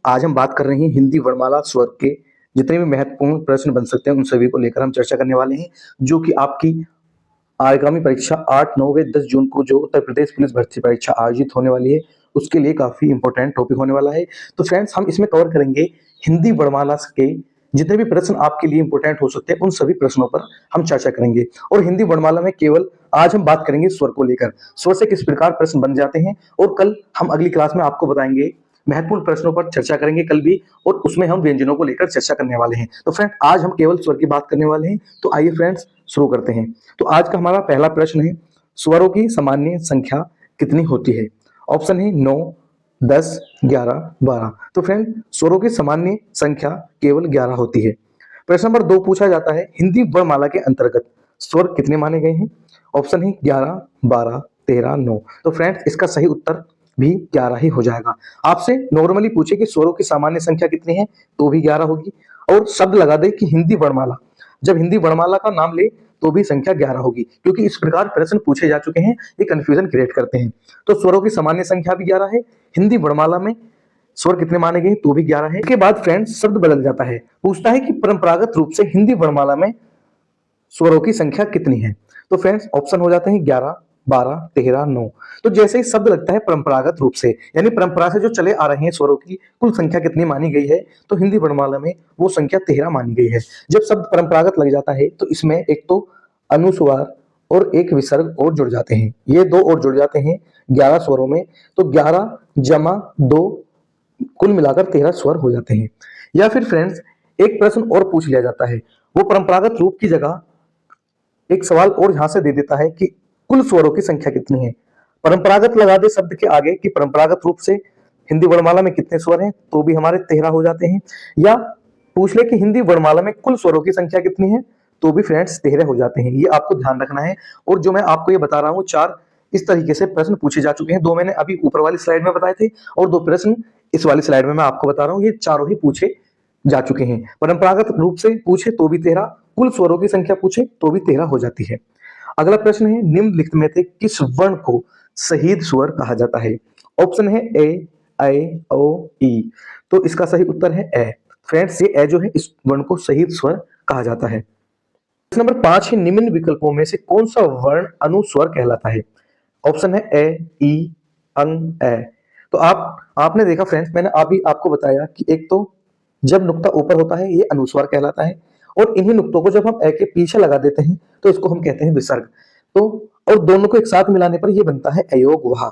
आज हम बात कर रहे हैं हिंदी वर्णमाला स्वर के जितने भी महत्वपूर्ण प्रश्न बन सकते हैं उन सभी को लेकर हम चर्चा करने वाले हैं, जो कि आपकी आगामी परीक्षा 8, 9 व 10 जून को जो उत्तर प्रदेश पुलिस भर्ती परीक्षा आयोजित होने वाली है, उसके लिए काफ़ी इंपॉर्टेंट टॉपिक होने वाला है। तो फ्रेंड्स, हम इसमें कवर करेंगे हिंदी वर्णमाला के जितने भी प्रश्न आपके लिए इंपॉर्टेंट हो सकते हैं, उन सभी प्रश्नों पर हम चर्चा करेंगे। और हिंदी वर्णमाला में केवल आज हम बात करेंगे स्वर को लेकर, स्वर से किस प्रकार प्रश्न बन जाते हैं, और कल हम अगली क्लास में आपको बताएंगे महत्वपूर्ण प्रश्नों पर चर्चा करेंगे कल भी, और उसमें हम व्यंजनों को लेकर चर्चा करने वाले हैं। तो फ्रेंड, आज हम केवल स्वर की बात करने वाले हैं। तो आइए फ्रेंड्स, शुरू करते हैं। तो आज का हमारा पहला प्रश्न है, स्वरों की सामान्य संख्या कितनी होती है? ऑप्शन है 9, 10, 11, 12। तो फ्रेंड, स्वरों की सामान्य संख्या केवल 11 होती है। प्रश्न नंबर 2 पूछा जाता है, हिंदी वर्णमाला के अंतर्गत स्वर कितने माने गए हैं? ऑप्शन है 11, 12, 13, 9। तो फ्रेंड्स, इसका सही उत्तर भी 11 ही हो जाएगा। आपसे नॉर्मली पूछे कि स्वरों की सामान्य संख्या कितनी है, तो भी 11 होगी। और शब्द लगा दे कि हिंदी वर्णमाला, जब हिंदी वर्णमाला का नाम ले तो भी संख्या 11 होगी, क्योंकि इस प्रकार प्रश्न पूछे जा चुके हैं, ये कंफ्यूजन क्रिएट करते हैं। तो स्वरों की सामान्य संख्या भी 11 है, हिंदी वर्णमाला में स्वर कितने माने गए तो भी 11 है। इसके बाद फ्रेंड्स, शब्द बदल जाता है, पूछता है कि परंपरागत रूप से हिंदी वर्णमाला में स्वरों की संख्या कितनी है? तो फ्रेंड्स, ऑप्शन हो जाते हैं 11, 12, 13, 9। तो जैसे ही शब्द लगता है परंपरागत रूप से, यानी परंपरा से जो चले आ रहे हैं स्वरों की कुल संख्या कितनी मानी गई है, तो हिंदी वर्णमाला में वो संख्या 13 मानी गई है। जब शब्द परंपरागत लग जाता है तो इसमें एक तो अनुस्वार और एक विसर्ग और जुड़ जाते हैं, ये दो और जुड़ जाते हैं 11 स्वरों में। तो 11 जमा 2 कुल मिलाकर 13 स्वर हो जाते हैं। या फिर फ्रेंड्स, एक प्रश्न और पूछ लिया जाता है, वो परंपरागत रूप की जगह एक सवाल और यहां से दे देता है कि कुल स्वरों की संख्या कितनी है। परंपरागत लगा दे शब्द के आगे कि परंपरागत रूप से हिंदी वर्णमाला में कितने स्वर हैं, तो भी हमारे 13 हो जाते हैं। या पूछ ले कि हिंदी वर्णमाला में कुल स्वरों की संख्या कितनी है, तो भी फ्रेंड्स 13 हो जाते हैं। ये आपको ध्यान रखना है। और जो मैं आपको ये बता रहा हूँ, 4 इस तरीके से प्रश्न पूछे जा चुके हैं। 2 मैंने अभी ऊपर वाली स्लाइड में बताए थे, और 2 प्रश्न इस वाली स्लाइड में मैं आपको बता रहा हूँ, ये चारों ही पूछे जा चुके हैं। परंपरागत रूप से पूछे तो भी 13, कुल स्वरों की संख्या पूछे तो भी 13 हो जाती है। अगला प्रश्न है, निम्नलिखित में से किस वर्ण को शहीद स्वर कहा जाता है? ऑप्शन है ए, ऐ, ओ, ई। तो इसका सही उत्तर है ए। फ्रेंड्स, ये ए जो है, इस वर्ण को शहीद स्वर कहा जाता है। प्रश्न नंबर 5 है, निम्न विकल्पों में से कौन सा वर्ण अनुस्वर कहलाता है? ऑप्शन है ए, ई, अंग, ए। तो आपने देखा फ्रेंड्स, मैंने अभी आपको बताया कि एक तो जब नुक्ता ऊपर होता है ये अनुस्वार कहलाता है, और इन्हीं नुक्तों को जब हम ए के पीछे लगा देते हैं तो इसको हम कहते हैं विसर्ग। तो और दोनों को एक साथ मिलाने पर ये बनता है अयोग वहा।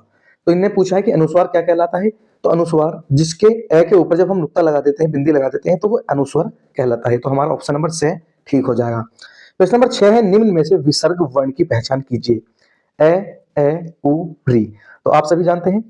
तो इनने पूछा है कि अनुस्वार क्या कहलाता है, तो अनुस्वार जिसके ए के ऊपर जब हम नुक्ता लगा देते हैं, बिंदी लगा देते हैं, तो वो अनुस्वार कहलाता है। तो हमारा ऑप्शन नंबर से ठीक हो जाएगा। प्रश्न नंबर 6 है, निम्न में से विसर्ग वर्ण की पहचान कीजिए। ए, उ, री। तो आप सभी जानते हैं,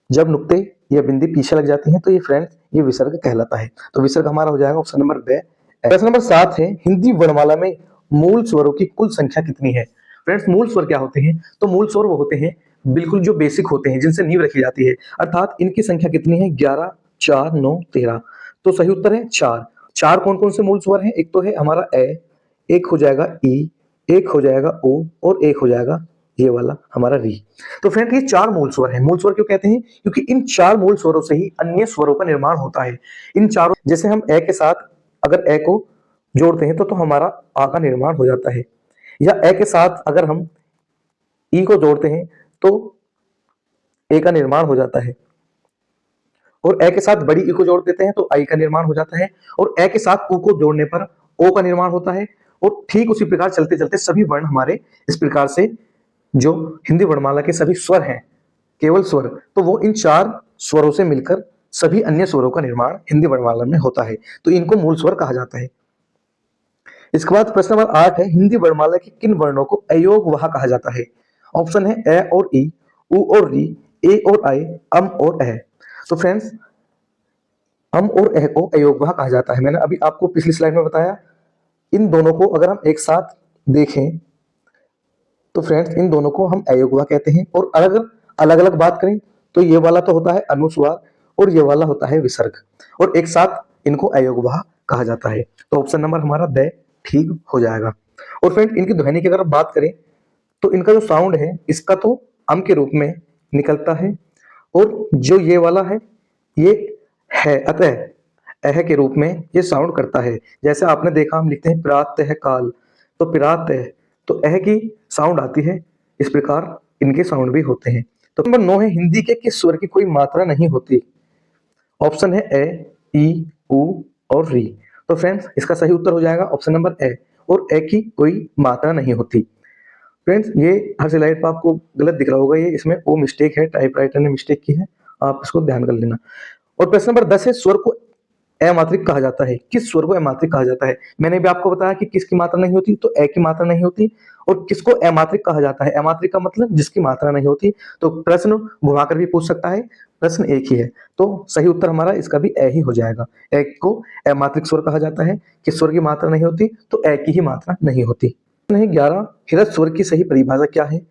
जब नुक्ते या बिंदी पीछे लग जाती हैं तो ये फ्रेंड्स ये विसर्ग कहलाता है। तो विसर्ग हमारा हो जाएगा ऑप्शन नंबर बे। प्रश्न नंबर 7 है, हिंदी वर्णमाला में मूल स्वरों की कुल संख्या कितनी है? फ्रेंड्स, मूल स्वर क्या होते हैं? तो मूल स्वर वो होते हैं बिल्कुल जो बेसिक होते हैं, जिनसे नींव रखी जाती है। अर्थात इनकी संख्या कितनी है? 11, 4, 9, 13। तो सही उत्तर है 4। 4 कौन कौन से मूल स्वर हैं? एक तो है हमारा ए, एक हो जाएगा ई, एक हो जाएगा ओ, और एक हो जाएगा ये वाला हमारा री। तो फ्रेंड, ये 4 मूल स्वर हैं। मूल स्वर क्यों कहते हैं? क्योंकि इन 4 मूल स्वरों से ही अन्य स्वरों का निर्माण होता है। इन चारों, जैसे हम ए के साथ अगर ए को जोड़ते हैं तो हमारा आ का निर्माण हो जाता है, या ए के साथ अगर हम ई को जोड़ते हैं तो ए का निर्माण हो जाता है, और ए के साथ बड़ी ई को जोड़ देते हैं तो आई का निर्माण हो जाता है, और ए के साथ उ को जोड़ने पर ओ का निर्माण होता है। और ठीक उसी प्रकार चलते चलते सभी वर्ण हमारे इस प्रकार से, जो हिंदी वर्णमाला के सभी स्वर हैं, केवल स्वर, तो वो इन 4 स्वरों से मिलकर सभी अन्य स्वरों का निर्माण हिंदी वर्णमाला में होता है। तो इनको मूल स्वर कहा जाता है। इसके बाद प्रश्न नंबर 8 है, हिंदी वर्णमाला के किन वर्णों को अयोग वहा कहा जाता है? ऑप्शन है ए और ई, उ और री, ए और आई, अम और एह। तो फ्रेंड्स, अम और एह को अयोग वहा कहा जाता है। मैंने अभी आपको पिछली स्लाइड में बताया। इन दोनों को अगर हम एक साथ देखें तो फ्रेंड्स, इन दोनों को हम अयोगवा कहते हैं। और अगर अलग अलग बात करें तो ये वाला तो होता है अनुस्वार, और ये वाला होता है विसर्ग, और एक साथ इनको अयोगवा कहा जाता है। तो ऑप्शन नंबर हमारा द ठीक हो जाएगा। और फ्रेंड, इनकी ध्वनि की अगर बात करें तो इनका जो साउंड है, इसका तो अम के रूप में निकलता है, और जो ये वाला है ये है, अतः अह के रूप में ये साउंड करता है। जैसे आपने देखा हम लिखते हैं प्रातः काल, तो प्रातः, तो अह की साउंड आती है। इस प्रकार इनके साउंड भी होते हैं। तो नंबर 9 है हिंदी के किस स्वर की कोई मात्रा नहीं होती? ऑप्शन है ए, ई, उ और री। तो फ्रेंड्स इसका सही उत्तर हो जाएगा ऑप्शन नंबर ए, और ए की कोई मात्रा नहीं होती। फ्रेंड्स ये हर स्लाइड पर आपको गलत दिख रहा होगा, ये इसमें वो मिस्टेक है, टाइपराइटर ने मिस्टेक की है, आप इसको ध्यान कर लेना। और प्रश्न नंबर 10 है स्वर को अमात्रिक कहा जाता है। किस स्वर को अमात्रिक कहा जाता है? मैंने भी आपको बताया कि किसकी मात्रा नहीं होती, तो ए की मात्रा नहीं होती। और किसको अमात्रिक कहा जाता है? अमात्रिक का मतलब जिसकी मात्रा नहीं होती। तो प्रश्न घुमाकर भी पूछ सकता है, प्रश्न एक ही है। तो सही उत्तर हमारा इसका भी ए ही हो जाएगा। ए को अमात्रिक स्वर कहा जाता है। किस स्वर की मात्रा नहीं होती? तो ए की ही मात्रा नहीं होती। नहीं 11 ह्रस्व स्वर की सही परिभाषा क्या है?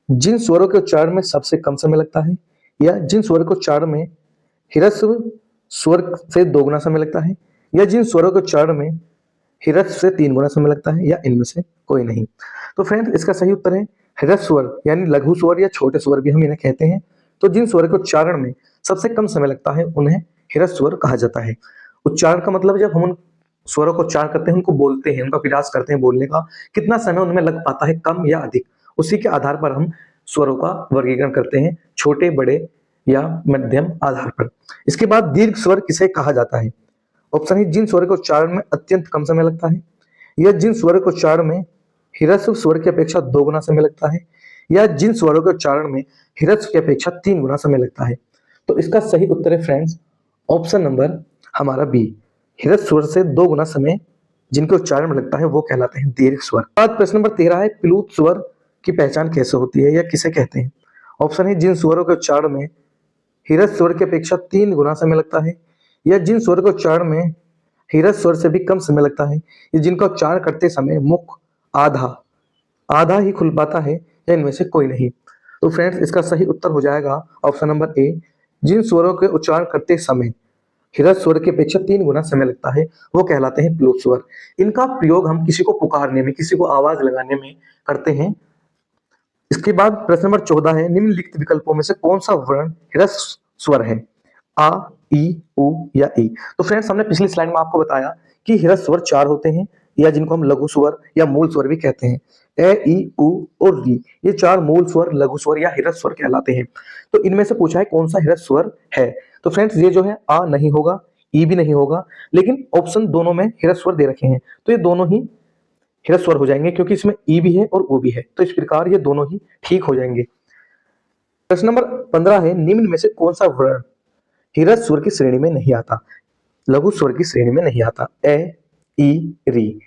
जिन स्वरों के उच्चारण में सबसे कम समय लगता है, या जिन स्वरों के उच्चारण में ह्रस्व स्वर से 2 गुना समय लगता है, या जिन स्वरों के उच्चारण में ह्रस्व से 3 गुना समय लगता है, या इनमें से कोई नहीं। तो फ्रेंड्स इसका सही उत्तर है ह्रस्व स्वर, यानी लघु स्वर या छोटे स्वर भी हम इन्हें कहते हैं। तो जिन स्वर के उच्चारण में सबसे कम समय लगता है उन्हें ह्रस्व स्वर कहा जाता है। उच्चारण का मतलब जब हम उन स्वरों को उच्चारण करते हैं, उनको बोलते हैं, उनका प्रयास करते हैं बोलने का, कितना समय उनमें लग पाता है, कम या अधिक, उसी के आधार पर हम स्वरों का वर्गीकरण करते हैं, छोटे, बड़े या मध्यम आधार पर। इसके बाद दीर्घ स्वर किसे कहा जाता है? ऑप्शन है जिन स्वर के उच्चारण में अत्यंत कम समय लगता है, या जिन स्वर के उच्चारण में ह्रस्व स्वर की अपेक्षा 2 गुना समय लगता है, या जिन स्वरों के उच्चारण में ह्रस्व की अपेक्षा 3 गुना समय लगता है। तो इसका सही उत्तर है फ्रेंड्स ऑप्शन नंबर हमारा बी, ह्रस्व स्वर से 2 गुना समय जिनके उच्चारण में लगता है वो कहलाते हैं दीर्घ स्वर। बाद प्रश्न नंबर 13 है प्लूत स्वर की पहचान कैसे होती है या किसे कहते हैं? ऑप्शन है जिन स्वरों के उच्चारण में ह्रस्व स्वर की अपेक्षा 3 गुना समय लगता है, या जिन स्वर के उच्चारण में ह्रस्व स्वर से भी कम समय लगता है, या जिनका उच्चारण करते समय मुख आधा आधा ही खुल पाता है, या इनमें से कोई नहीं। तो फ्रेंड्स इसका सही उत्तर हो जाएगा ऑप्शन नंबर ए, जिन स्वरों के उच्चारण करते समय ह्रस्व स्वर की अपेक्षा 3 गुना समय लगता है वो कहलाते हैं प्लुत स्वर। इनका प्रयोग हम किसी को पुकारने में, किसी को आवाज लगाने में करते हैं। इसके बाद प्रश्न नंबर 14 है निम्नलिखित विकल्पों में से कौन सा वर्ण ह्रस्व स्वर है? आ, ई, उ या ई। तो फ्रेंड्स हमने पिछली स्लाइड में आपको बताया कि ह्रस्व स्वर 4 होते हैं, या जिनको हम लघु स्वर या मूल स्वर भी कहते हैं। ए, ई, उ और री, ये 4 मूल स्वर, लघु स्वर या ह्रस्व स्वर कहलाते हैं। तो इनमें से पूछा है कौन सा ह्रस्व स्वर है? तो फ्रेंड्स ये जो है आ नहीं होगा, ई भी नहीं होगा, लेकिन ऑप्शन दोनों में ह्रस्व स्वर दे रखे हैं, तो ये दोनों ही ह्रस्व स्वर हो जाएंगे, क्योंकि इसमें ई भी है और ओ भी है, तो इस प्रकार ये दोनों ही ठीक हो जाएंगे। प्रश्न नंबर 15 है निम्न में से कौन सा वर्ण ह्रस्व स्वर की श्रेणी में नहीं आता, लघु स्वर की श्रेणी में नहीं आता? ए, ई, री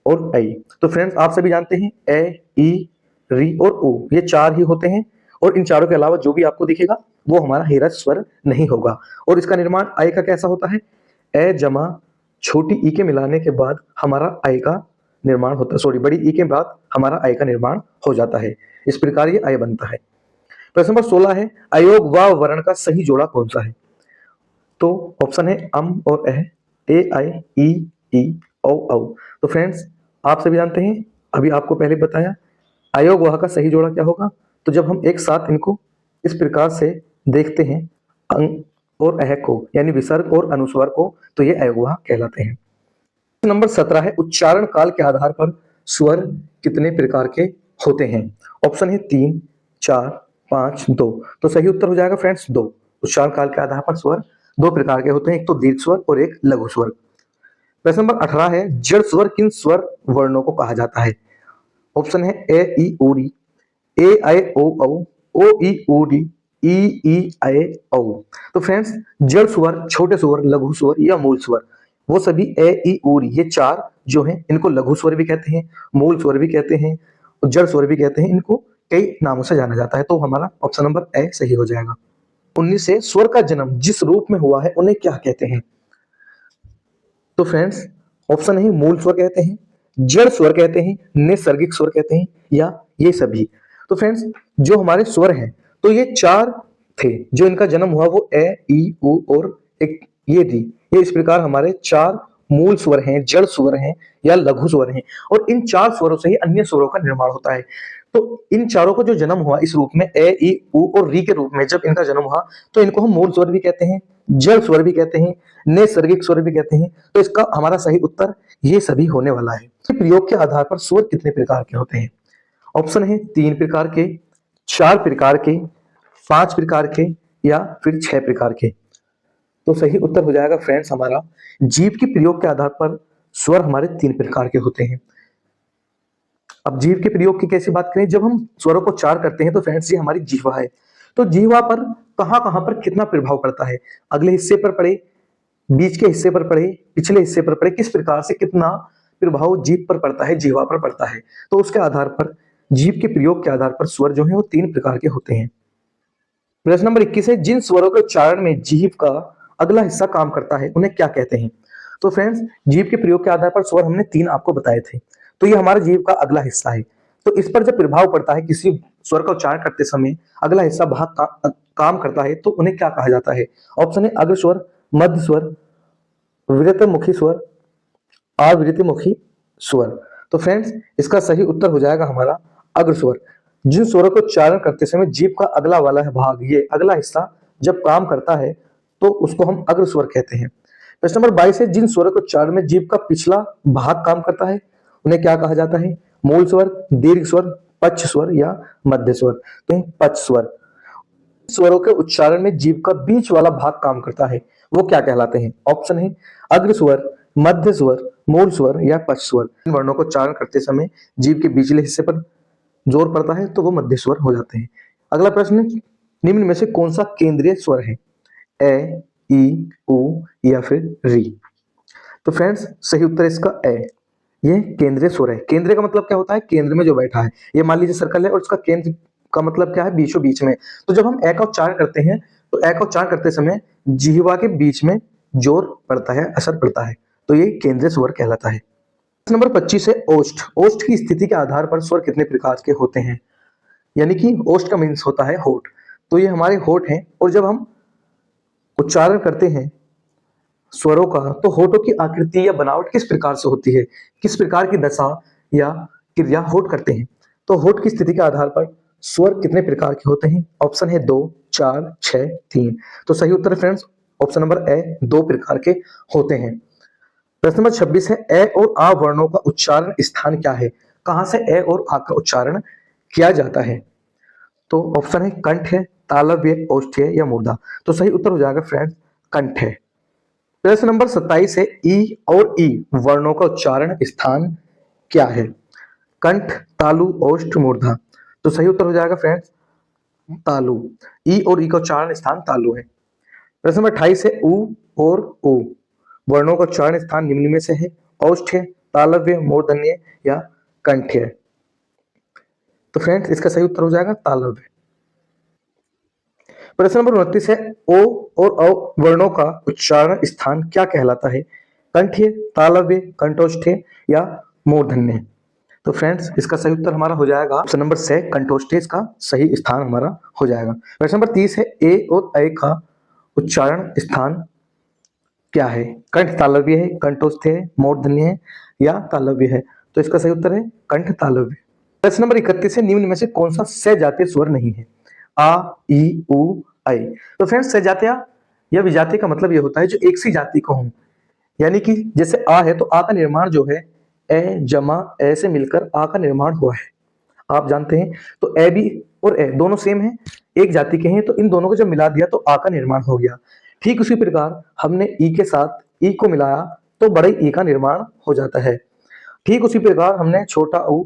और आई। तो फ्रेंड्स आप सभी जानते हैं ए, ई, री और ओ ये 4 ही होते हैं, और इन चारों के अलावा जो भी आपको दिखेगा वो हमारा ह्रस्व स्वर नहीं होगा। और इसका निर्माण आई का कैसा होता है? ए जमा छोटी ई के मिलाने के बाद हमारा आई का निर्माण होता है, सॉरी बड़ी ई के बाद हमारा आई का निर्माण हो जाता है। इस प्रकार ये आई बनता है। प्रश्न नंबर 16 है अयोग व वर्ण का सही जोड़ा कौन सा है? तो ऑप्शन है अम और एह, ए आई, ई औ औ। तो फ्रेंड्स आप सभी जानते हैं, अभी आपको पहले बताया अयोग वह का सही जोड़ा क्या होगा। तो जब हम एक साथ इनको इस प्रकार से देखते हैं अंग और अह को, यानी विसर्ग और अनुस्वार को, तो ये अयोगवाह कहलाते हैं। नंबर 17 है उच्चारण काल के आधार पर स्वर कितने प्रकार के होते हैं? ऑप्शन है 3, 4, 5, 2। तो सही उत्तर हो जाएगा फ्रेंड्स 2। उच्चारण काल के आधार पर स्वर 2 प्रकार के होते हैं, एक तो दीर्घ स्वर और एक लघु स्वर। प्रश्न नंबर 18 है जड़ स्वर किन स्वर वर्णों को कहा जाता है? ऑप्शन है ए, ई, ओ, री, ए, आई, ओ, ई, ओ, डी, ई, आई, औ। तो फ्रेंड्स जड़ स्वर, छोटे स्वर, लघु स्वर या मूल स्वर, वो सभी ए, ई, ओ, री ये 4 जो हैं इनको लघु स्वर भी कहते हैं, मूल स्वर भी कहते हैं और जड़ स्वर भी कहते हैं। इनको कई नामों से जाना जाता है, तो हमारा ऑप्शन नंबर ए सही हो जाएगा। 19 से स्वर का जन्म जिस रूप में हुआ है उन्हें क्या कहते हैं? तो फ्रेंड्स ऑप्शन है मूल स्वर कहते हैं, जड़ स्वर कहते हैं, नैसर्गिक स्वर कहते हैं, या ये सभी। तो फ्रेंड्स जो हमारे स्वर हैं तो ये 4 थे, जो इनका जन्म हुआ वो ए, ई, उ और एक ये री, ये इस प्रकार हमारे 4 मूल स्वर हैं, जड़ स्वर हैं या लघु स्वर हैं, और इन 4 स्वरों से ही अन्य स्वरों का निर्माण होता है। तो इन चारों को जो जन्म हुआ इस रूप में ए, ई, उ और री के रूप में, जब इनका जन्म हुआ तो इनको हम मूल स्वर भी कहते हैं, जड़ स्वर भी कहते हैं, नैसर्गिक स्वर भी कहते हैं। तो इसका हमारा सही उत्तर ये सभी होने वाला है। प्रयोग के आधार पर स्वर कितने प्रकार के होते हैं? ऑप्शन है 3 प्रकार के, 4 प्रकार के, 5 प्रकार के या फिर 6 प्रकार के। तो सही उत्तर हो जाएगा फ्रेंड्स हमारा, जीव के प्रयोग के आधार पर स्वर हमारे 3 प्रकार के होते हैं। अब जीव के प्रयोग की कैसी बात करें, जब हम स्वरों को उच्चार करते हैं तो फ्रेंड्स ये हमारी जीवा है। तो जीवा पर कहां कहां पर कितना प्रभाव पड़ता है, अगले हिस्से पर पड़े, बीच के हिस्से पर पड़े, पिछले हिस्से पर पड़े, किस प्रकार से कितना प्रभाव जीव पर पड़ता है, जीवा पर पड़ता है। तो उसके आधार पर जीव के प्रयोग के आधार पर स्वर जो है वो 3 प्रकार के होते हैं। प्रश्न नंबर 21 है, जिन स्वरों के उच्चारण में जीभ का अगला हिस्सा काम करता है उन्हें क्या कहते हैं? तो फ्रेंड्स जीभ के प्रयोग के आधार पर स्वर हमने 3 आपको बताए थे। तो ये हमारे जीभ का अगला हिस्सा है। तो इस पर जब प्रभाव पड़ता है, किसी स्वर का उच्चारण करते समय अगला हिस्सा भाग काम करता है तो उन्हें क्या कहा जाता है? ऑप्शन है अग्र स्वर, मध्य स्वर, विरतमुखी स्वर, अविरतमुखी स्वर। तो फ्रेंड्स इसका सही उत्तर हो जाएगा हमारा अग्र स्वर। जिन स्वरों को उच्चारण करते समय जीभ का अगला वाला भाग, ये अगला हिस्सा जब काम करता है तो उसको हम अग्र स्वर कहते हैं। प्रश्न नंबर 22 है, जिन स्वरों के उच्चारण में जीभ का पिछला भाग काम करता है उन्हें क्या कहा जाता है? मूल स्वर, दीर्घ स्वर, पक्ष स्वर या मध्य स्वर। तो पक्ष स्वर। स्वरों के उच्चारण में जीभ का बीच वाला भाग काम करता है वो क्या कहलाते हैं? ऑप्शन है अग्र स्वर, मध्य स्वर, मूल स्वर या पक्ष स्वर। इन वर्णों को उच्चारण करते समय जीभ के बीचले हिस्से पर जोर पड़ता है तो वो मध्य स्वर हो जाते हैं। अगला प्रश्न, निम्न में से कौन सा केंद्रीय स्वर है? ए, ई, उ या फिर री? तो फ्रेंड्स सही उत्तर इसका ए, ये केंद्रीय स्वर है। केंद्रीय का मतलब क्या होता है? केंद्र में जो बैठा है। ये मान लीजिए सर्कल है और इसका केंद्र का मतलब क्या है? बीचों बीच में। तो जब हम ए का उच्चारण करते हैं तो ए का उच्चारण करते समय जिह्वा के बीच में जोर पड़ता है, असर पड़ता है, तो ये केंद्रीय स्वर कहलाता है। नंबर 25 है ओष्ठ। ओष्ठ की स्थिति के आधार पर स्वर कितने प्रकार के होते हैं? यानी कि ओष्ठ का मीन्स होता है होठ। तो ये हमारे होठ हैं और जब हम उच्चारण करते हैं स्वरों का तो होठों की आकृति या बनावट किस प्रकार से होती है, किस प्रकार की दशा या क्रिया होठ करते हैं? तो होठ की स्थिति के आधार पर स्वर कितने प्रकार के होते हैं? ऑप्शन है 2, 4, 6, 3। तो सही उत्तर है फ्रेंड्स ऑप्शन नंबर ए, 2 प्रकार के होते हैं। प्रश्न नंबर 26 है, ए और आ वर्णों का उच्चारण स्थान क्या है? कहां से ए और आ का उच्चारण किया जाता है? तो ऑप्शन है कंठ है, तालव्य, ओष्ठ्य या मूर्धा। तो सही उत्तर हो जाएगा फ्रेंड्स कंठ है। प्रश्न नंबर 27 है, ई और ई वर्णों का उच्चारण स्थान क्या है? कंठ, तालु, ओष्ठ, मूर्धा। तो सही उत्तर हो जाएगा फ्रेंड्स तालु। ई और ई का उच्चारण स्थान तालु है। प्रश्न नंबर 28 है, उ और उ वर्णों का उच्चारण स्थान निम्न में से है? औष्ठ्य, तालव्य, मूर्धन्य या कंठ्य? तो फ्रेंड्स इसका सही उत्तर हो जाएगा तालव्य। प्रश्न नंबर 29 है, ओ और औ वर्णों का उच्चारण स्थान क्या कहलाता है? कंठ्य, तालव्य, कंठोष्ठ्य या मूर्धन्य? तो फ्रेंड्स इसका सही उत्तर हमारा हो जाएगा ऑप्शन नंबर से कंठोष्ठ्य, इसका सही स्थान हमारा हो जाएगा। प्रश्न नंबर 30 है, ए और ऐ का उच्चारण स्थान क्या है? कंठ तालव्य है, कंठोष्ठ्य है, मूर्धन्य है या तालव्य है? तो इसका सही उत्तर है कंठ तालव्य। प्रश्न नंबर 31 है, निम्न में से कौन सा सजातीय स्वर नहीं है? आ, ई, उ, ऐ। तो फ्रेंड्स सजातीय या विजातीय का मतलब ये होता है जो एक सी जाति को हो, यानी कि जैसे आ है तो आ का निर्माण जो है ए जमा ए से मिलकर आ का निर्माण हुआ है, आप जानते हैं। तो ए भी और ए दोनों सेम है, एक जाति के हैं, तो इन दोनों को जब मिला दिया तो आ का निर्माण हो गया। ठीक उसी प्रकार हमने ई के साथ ई को मिलाया तो बड़े ई का निर्माण हो जाता है। ठीक उसी प्रकार हमने छोटा उ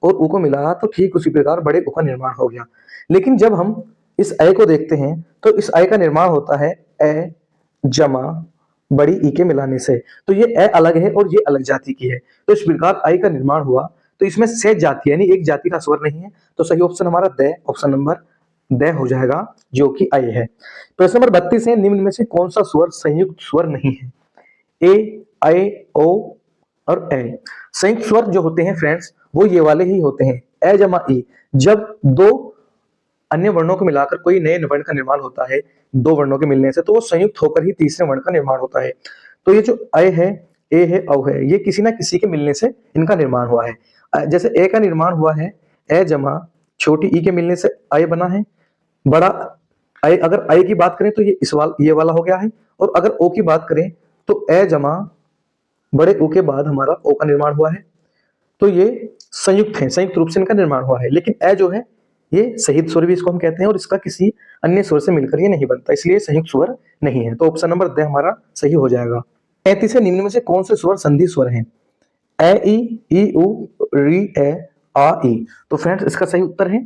और उ को मिलाया तो ठीक उसी प्रकार बड़े उ का निर्माण हो गया। लेकिन जब हम इस ऐ को देखते हैं तो इस ऐ का निर्माण होता है ए जमा बड़ी ई के मिलाने से। तो ये ए अलग है और ये अलग जाति की है, तो इस प्रकार ऐ का निर्माण हुआ। तो इसमें से जाति यानी एक जाति का स्वर नहीं है, तो सही ऑप्शन हमारा द, ऑप्शन नंबर द हो जाएगा जो कि ऐ है। प्रश्न नंबर 32 है, निम्न में से कौन सा स्वर संयुक्त स्वर नहीं है? ए, ऐ, ओ और ए। संयुक्त स्वर जो होते हैं फ्रेंड्स वो ये वाले ही होते हैं, ए जमा ई। जब दो अन्य वर्णों को मिलाकर कोई नए वर्ण का निर्माण होता है, दो वर्णों के मिलने से, तो वो संयुक्त होकर ही तीसरे वर्ण का निर्माण होता है। तो ये जो ऐ है, ए है, औ है, ये किसी ना किसी के मिलने से इनका निर्माण हुआ है। जैसे ए का निर्माण हुआ है ए जमा छोटी ई के मिलने से अय बना है। बड़ा अय, अगर अय की बात करें तो ये वाला हो गया है। और अगर ओ की बात करें तो अ जमा बड़े ओ के बाद हमारा ओ का निर्माण हुआ है। तो ये संयुक्त है, संयुक्त रूप से इनका निर्माण हुआ है। लेकिन अ जो है ये सहित स्वर भी इसको हम कहते हैं, और इसका किसी अन्य स्वर से मिलकर ये नहीं बनता, इसलिए संयुक्त स्वर नहीं है। तो ऑप्शन नंबर द हमारा सही हो जाएगा। 35 निम्न में से कौन से स्वर संधि स्वर हैं? ए ई उ री ए आ ई। तो फ्रेंड्स इसका सही उत्तर है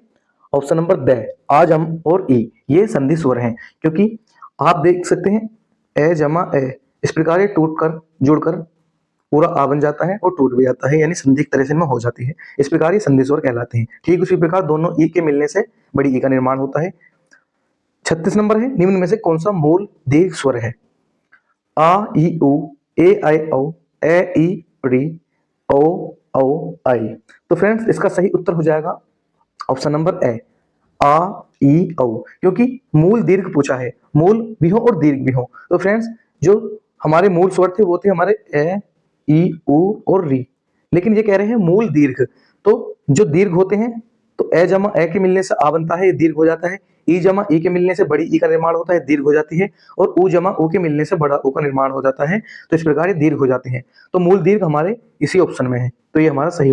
ऑप्शन नंबर द, आ जम और ई, ये संधि स्वर हैं। क्योंकि आप देख सकते हैं ए जमा ए, इस प्रकार ये टूट कर जुड़कर पूरा आ बन जाता है और टूट भी जाता है, यानी संधि एक तरह से इनमें हो जाती है। इस प्रकार ये संधि स्वर कहलाते हैं। ठीक उसी प्रकार दोनों ई के मिलने से बड़ी ई का निर्माण होता है। 36 नंबर है, निम्न में से कौन सा मूल दीर्घ स्वर है? आ ई उ, ए आई औ, ए ई री, ओ औ आई। तो फ्रेंड्स इसका सही उत्तर हो जाएगा ऑप्शन नंबर ए, आ ई औ। क्योंकि मूल दीर्घ पूछा है, मूल भी हो और दीर्घ भी हो। तो फ्रेंड्स जो हमारे मूल स्वर थे वो थे हमारे ए ई उ और री, लेकिन ये कह रहे हैं मूल दीर्घ। तो जो दीर्घ होते हैं तो ए जमा ए के मिलने से आ बनता है, ये दीर्घ हो जाता है। ई जमा ई के मिलने से बड़ी ई का निर्माण होता है, दीर्घ हो जाती है। और उ जमा उ के मिलने से बड़ा उ का निर्माण हो जाता है। तो इस प्रकार ये दीर्घ हो जाते हैं। तो मूल दीर्घ हमारे इसी ऑप्शन में है, तो ये हमारा सही